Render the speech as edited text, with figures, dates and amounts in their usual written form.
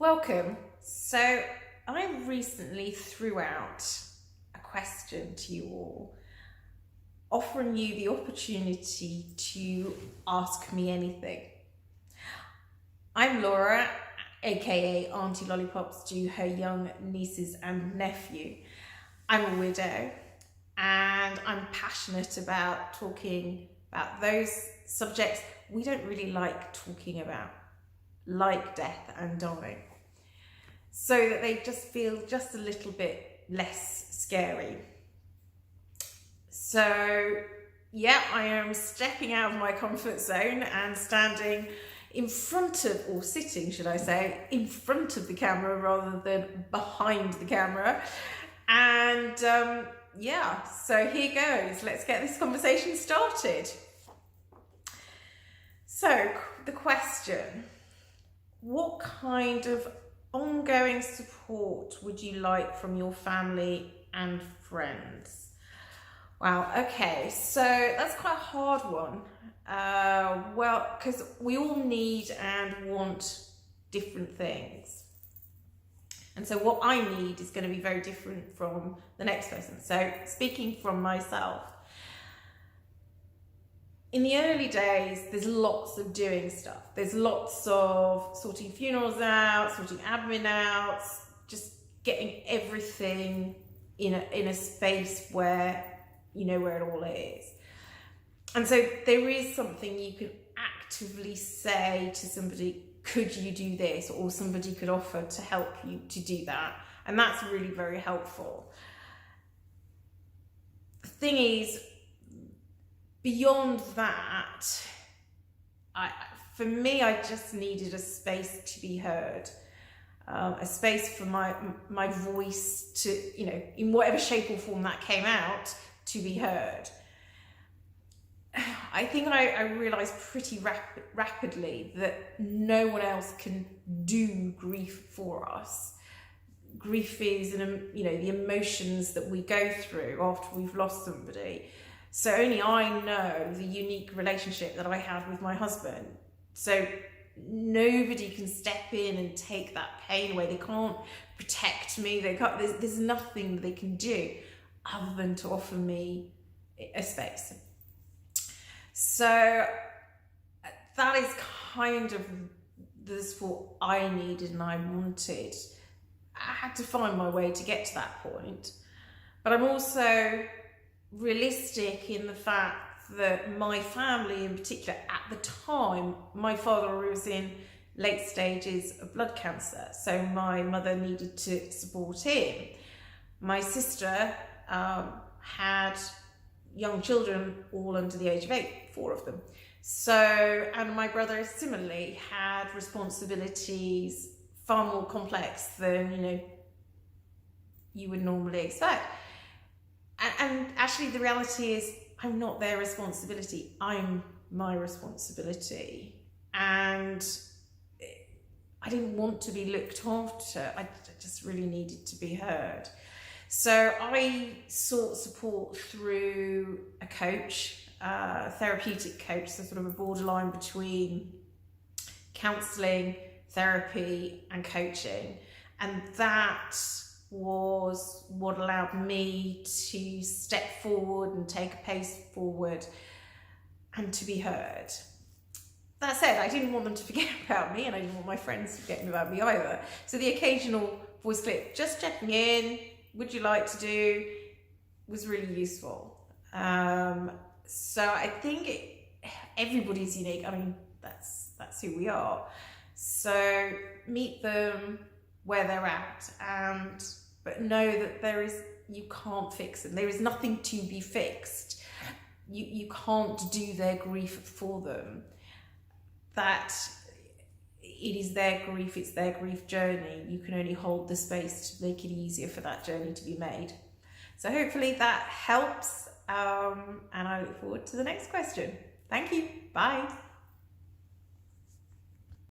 Welcome. So I recently threw out a question to you all, offering you the opportunity to ask me anything. I'm Laura, aka Auntie Lollipops to her young nieces and nephew. I'm a widow and I'm passionate about talking about those subjects we don't really like talking about, like death and dying, so that they just feel just a little bit less scary. So yeah, I am stepping out of my comfort zone and standing in front of, or sitting should I say, in front of the camera rather than behind the camera. And yeah, so here goes. Let's get this conversation started. So the question: what kind of ongoing support would you like from your family and friends? Wow, okay, so that's quite a hard one. Well, because we all need and want different things. And so what I need is going to be very different from the next person. So speaking from myself, in the early days, there's lots of doing stuff. There's lots of sorting funerals out, sorting admin out, just getting everything in a space where you know where it all is. And so there is something you can actively say to somebody, could you do this? Or somebody could offer to help you to do that. And that's really very helpful. The thing is, beyond that, for me, I just needed a space to be heard, a space for my voice to, you know, in whatever shape or form that came out, to be heard. I think I realised pretty rapidly that no one else can do grief for us. Grief is, you know, the emotions that we go through after we've lost somebody. So only I know the unique relationship that I had with my husband. So nobody can step in and take that pain away. They can't protect me. They can't. There's nothing that they can do other than to offer me a space. So that is kind of the support I needed and I wanted. I had to find my way to get to that point. But I'm also realistic in the fact that my family in particular, at the time, my father was in late stages of blood cancer, so my mother needed to support him. My sister had young children all under the age of 8, 4 of them. So, and my brother similarly had responsibilities far more complex than, you know, you would normally expect. And actually the reality is, I'm not their responsibility, I'm my responsibility. And I didn't want to be looked after, I just really needed to be heard. So I sought support through a coach, a therapeutic coach, so sort of a borderline between counselling, therapy and coaching. And that was what allowed me to step forward and take a pace forward and to be heard. That said, I didn't want them to forget about me, and I didn't want my friends to forget about me either. So the occasional voice clip, just checking in, would you like to do, was really useful. So I think everybody's unique. I mean, that's who we are. So meet them where they're at, but know that you can't fix them. There is nothing to be fixed. You can't do their grief for them. That it is their grief, it's their grief journey. You can only hold the space to make it easier for that journey to be made. So hopefully that helps, and I look forward to the next question. Thank you. Bye.